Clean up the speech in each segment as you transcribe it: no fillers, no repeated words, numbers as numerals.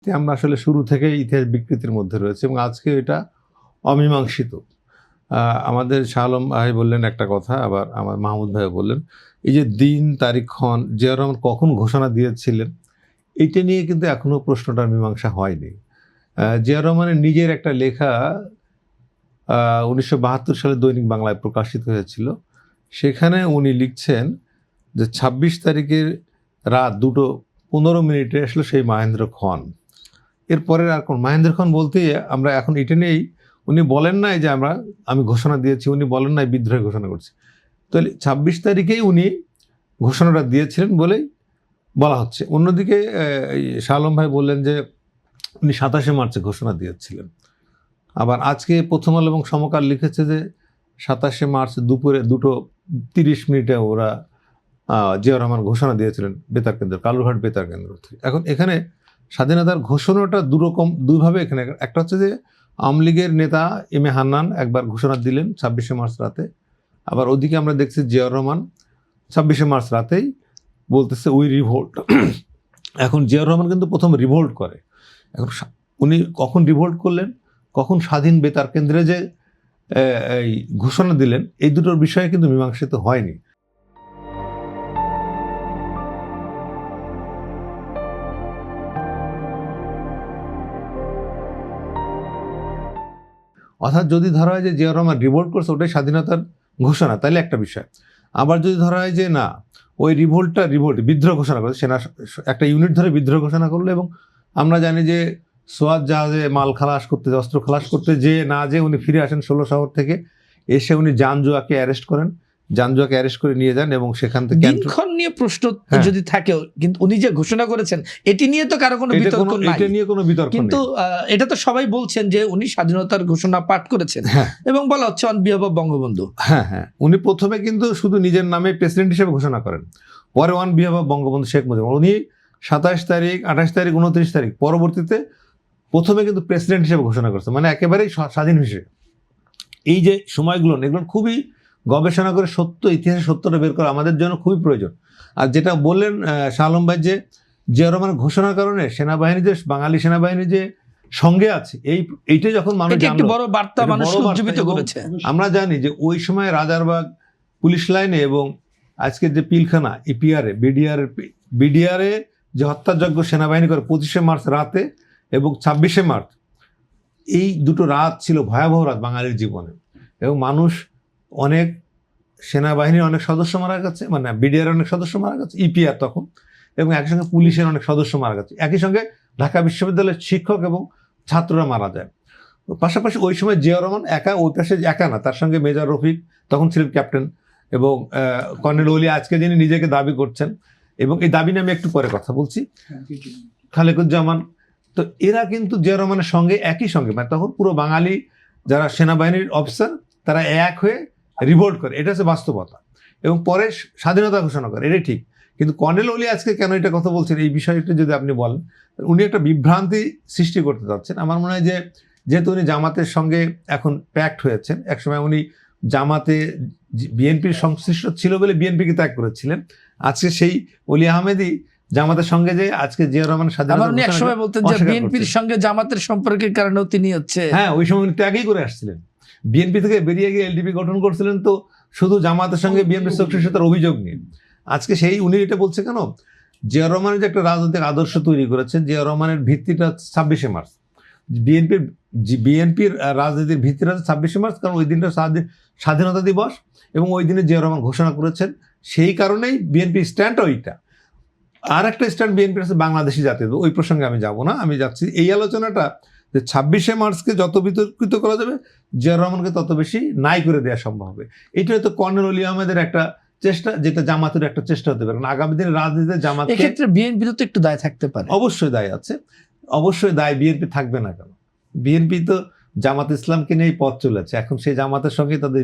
আমরা আসলে শুরু থেকেই ইতিহাস বিকৃতির মধ্যে রয়েছে এবং আজকে এটা অমীমাংসিত। আমাদের শাহ আলম ভাই বললেন একটা কথা, আবার আমার মাহমুদ ভাই বললেন, এই যে দিন তারিখক্ষণ জিয়াউর রহমান কখন ঘোষণা দিয়েছিলেন এইটা নিয়ে কিন্তু এখনো প্রশ্নটার মীমাংসা হয়নি। জিয়াউর রহমানের নিজের একটা লেখা 1972 সালে দৈনিক বাংলায় প্রকাশিত হয়েছিল। সেখানে উনি লিখছেন যে 26 তারিখের রাত 2:15 আসলে সেই মহেন্দ্র খন। এরপরের আর কোন মহেন্দ্র খন বলতে আমরা এখন এটা নিয়েই, উনি বলেন নাই যে আমি ঘোষণা দিয়েছি, উনি বলেন নাই বিদ্রোহের ঘোষণা করছি। তাহলে 26 তারিখেই উনি ঘোষণাটা দিয়েছিলেন বলেই বলা হচ্ছে। অন্যদিকে শাহ আলম ভাই বললেন যে উনি 27শে মার্চে ঘোষণা দিয়েছিলেন। আবার আজকে প্রথম আলো এবং সমকাল লিখেছে যে 27শে মার্চ দুপুরে 2:30 ওরা জিয়াউর রহমান ঘোষণা দিয়েছিলেন বেতার কেন্দ্র, কালুরঘাট বেতার কেন্দ্র থেকে। এখন এখানে স্বাধীনতার ঘোষণাটা দুইভাবে এখানে, একটা হচ্ছে যে আওয়ামী লীগের নেতা এম এ হান্নান একবার ঘোষণা দিলেন 26শে মার্চ রাতে, আবার ওদিকে আমরা দেখছি জিয়াউর রহমান 26শে মার্চ রাতেই বলতেছে উই রিভোল্ট। এখন জিয়াউর রহমান কিন্তু প্রথম রিভোল্ট করে। এখন উনি কখন রিভোল্ট করলেন, কখন স্বাধীন বেতার কেন্দ্রে যে এই ঘোষণা দিলেন, এই দুটোর বিষয়ে কিন্তু মীমাংসিত হয়নি। অর্থাৎ যদি ধরা হয় যে জিয়াউর রহমান রিভোল্ট করছে ওটাই স্বাধীনতার ঘোষণা, তাহলে একটা বিষয়। আবার যদি ধরা হয় যে না, ওই রিভোল্ট বিদ্রোহ ঘোষণা করছে, সেনা একটা ইউনিট ধরে বিদ্রোহ ঘোষণা করলো, এবং আমরা জানি যে সোয়াত জাহাজে মাল খালাস করতে, অস্ত্র খালাস করতে যে উনি ফিরে আসেন 16 শহর থেকে, এসে উনি জানজুয়াকে অ্যারেস্ট করেন, জানজুয়াকে অ্যারেস্ট করে নিয়ে যান এবং সেখান থেকে দিনক্ষণ নিয়ে প্রশ্ন যদি থাকে, কিন্তু উনি যে ঘোষণা করেছেন এটি নিয়ে তো কারো কোনো বিতর্ক নাই, এটা নিয়ে কোনো বিতর্ক নেই। কিন্তু এটা তো সবাই বলছেন যে উনি স্বাধীনতার ঘোষণা পাঠ করেছেন এবং বলা হচ্ছে অন বিহাফ অফ বঙ্গবন্ধু। হ্যাঁ, উনি প্রথমে কিন্তু শুধু নিজের নামে প্রেসিডেন্ট হিসেবে ঘোষণা করেন, পরে on behalf of Bangabandhu Sheikh Mujibur. উনি 27 তারিখ, 28 তারিখ, 29 তারিখ পরবর্তীতে প্রথমে কিন্তু প্রেসিডেন্ট হিসেবে ঘোষণা করছে, মানে একেবারেই স্বাধীন হিসেবে। এই যে সময়গুলো, এগুলো খুবই গবেষণা করে ইতিহাসের সত্যটা বের করা আমাদের জন্য খুবই প্রয়োজন। আর যেটা বললেন শাহ আলম ভাই যে জিয়াউর রহমানের ঘোষণার কারণে সেনাবাহিনী যে, বাঙালি সেনাবাহিনী যে সঙ্গে আছে, এইটা যখন মানুষ একটি বড় বার্তা মানুষকে উজ্জীবিত করেছে। আমরা জানি যে ওই সময় রাজারবাগ পুলিশ লাইনে এবং আজকের যে পিলখানা ইপিআরে বিডিআরে যে হত্যাযজ্ঞ সেনাবাহিনী করে 25শে মার্চ রাতে এবং 26শে মার্চ, এই দুটো রাত ছিল ভয়াবহ রাত বাঙালির জীবনে। এবং মানুষ, অনেক সেনাবাহিনীর অনেক সদস্য মারা গেছে, মানে বিডিআর অনেক সদস্য মারা গেছে, ইপিআর তখন, এবং একই সঙ্গে পুলিশের অনেক সদস্য মারা গেছে, একই সঙ্গে ঢাকা বিশ্ববিদ্যালয়ের শিক্ষক এবং ছাত্ররা মারা যায়। পাশাপাশি ওই সময় জিয়াউর রহমান একা, ওই পাশে একা না, তার সঙ্গে মেজর রফিক তখন ছিলেন ক্যাপ্টেন, এবং কর্নেল ওলি আজকে যিনি নিজেকে দাবি করছেন, এবং এই দাবি নিয়ে আমি একটু পরে কথা বলছি, খালেকুজ্জামান। তো এরা কিন্তু জিয়াউর রহমানের সঙ্গে একই সঙ্গে, মানে তখন পুরো বাঙালি যারা সেনাবাহিনীর অফিসার তারা এক হয়ে রিভোল্ট করে, এটা হচ্ছে বাস্তবতা, এবং পরে স্বাধীনতা ঘোষণা করে, এটাই ঠিক। কিন্তু কর্নেল ওলি আজকে কেন এটা কথা বলছেন, এই বিষয়টা যদি আপনি বলেন, উনি একটা বিভ্রান্তি সৃষ্টি করতে চাচ্ছেন। আমার মনে হয় যে যেহেতু উনি জামাতের সঙ্গে এখন প্যাক্ট হয়েছেন, একসময় উনি জামাতে বিএনপির সংশ্লিষ্ট ছিল বলে বিএনপিকে ত্যাগ করেছিলেন, আজকে সেই ওলি আহমেদই জামাতের সঙ্গে যে আজকে জিয়াউর রহমানের স্বাধীনতা একসময় বলতেন যে বিএনপির সঙ্গে জামাতের সম্পর্কের কারণেও তিনি ওই সময় উনি ত্যাগই করে আসছিলেন, বিএনপি থেকে বেরিয়ে গিয়ে এলডিপি গঠন করছিলেন, তো শুধু জামাতের সঙ্গে বিএনপির সংশ্লিষ্টতার অভিযোগ নিয়ে। আজকে উনি এটা বলছে কেন, জিয়াউর রহমানের যে একটা রাজনৈতিক আদর্শ তৈরি করেছেন, জিয়াউর রহমানের ভিত্তিটা 26শে মার্চ, বিএনপির রাজনীতির ভিত্তিটা 26শে মার্চ, কারণ ওই দিনটা স্বাধীনতা দিবস এবং ওই দিনে জিয়াউর রহমান ঘোষণা করেছেন, সেই কারণেই বিএনপি স্ট্যান্ডটা ওইটা। আর একটা স্ট্যান্ড বিএনপির আছে বাংলাদেশি জাতীয়, ওই প্রসঙ্গে আমি যাব না, আমি যাচ্ছি এই আলোচনাটা যে 26শে মার্চকে যত বিতর্কিত করা যাবে জিয়াউর রহমানকে তত বেশি নাই করে দেওয়া সম্ভব হবে। এটা হয়তো কর্নেল ওলি আহমেদের একটা চেষ্টা, যেটা জামাতের একটা চেষ্টা হতে পারে, আগামী দিনে রাজনীতিতে জামাত এক্ষেত্রে বিএনপির তো একটু দায় থাকতে পারে। অবশ্যই দায় আছে, অবশ্যই দায় বিএনপি থাকবে না কেন? বিএনপি তো জামাত ইসলামকে নিয়েই পথ চলেছে, এখন সেই জামাতের সঙ্গে তাদের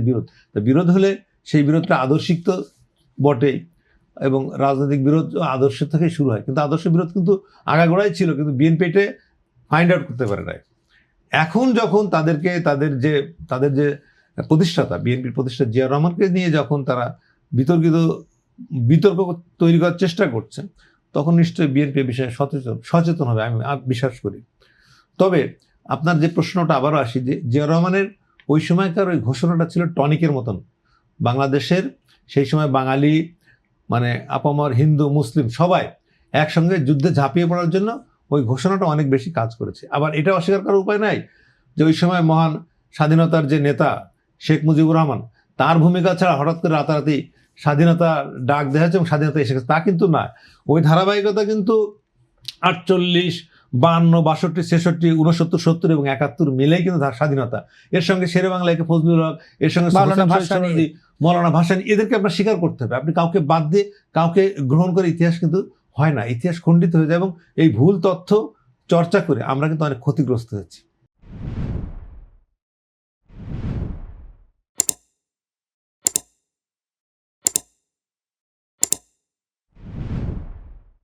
বিরোধ হলে সেই বিরোধটা আদর্শিক তো বটেই, এবং রাজনৈতিক বিরোধ আদর্শ থেকেই শুরু হয়, কিন্তু আদর্শ বিরোধ কিন্তু আগাগোড়াই ছিল, কিন্তু বিএনপি এটা ফাইন্ড আউট করতে পারে না। এখন যখন তাদের যে প্রতিষ্ঠাতা, বিএনপির প্রতিষ্ঠাতা জিয়াউর রহমানকে নিয়ে যখন তারা বিতর্ক তৈরি করার চেষ্টা করছেন, তখন নিশ্চয়ই বিএনপি বিষয়ে সচেতন হবে, আমি বিশ্বাস করি। তবে আপনার যে প্রশ্নটা আবারও আসি, যে জিয়া রহমানের ওই সময়কার ওই ঘোষণাটা ছিল টনিকের মতন বাংলাদেশের। সেই সময় বাঙালি মানে আপামর হিন্দু মুসলিম সবাই একসঙ্গে যুদ্ধে ঝাঁপিয়ে পড়ার জন্য ওই ঘোষণাটা অনেক বেশি কাজ করেছে। আবার এটা অস্বীকার করার উপায় নাই যে ওই সময় মহান স্বাধীনতার যে নেতা শেখ মুজিবুর রহমান, তার ভূমিকা ছাড়া হঠাৎ করে রাতারাতি স্বাধীনতা ডাক দেওয়া হয়েছে এবং স্বাধীনতা এসে গেছে, তা কিন্তু না। ওই ধারাবাহিকতা কিন্তু 48, 52, 62, 66, 69, 70 এবং 71 মিলেই কিন্তু স্বাধীনতা। এর সঙ্গে শেরে বাংলা, একে ফজলুল হক, এর সঙ্গে মৌলানা ভাসানী, এদেরকে আপনার স্বীকার করতে হবে। আপনি কাউকে বাদ দিয়ে কাউকে গ্রহণ করে ইতিহাস কিন্তু হয় না, ইতিহাস খণ্ডিত হয়ে যায় এবং এই ভুল তথ্য চর্চা করে আমরা কিন্তু অনেক ক্ষতিগ্রস্ত হয়েছি।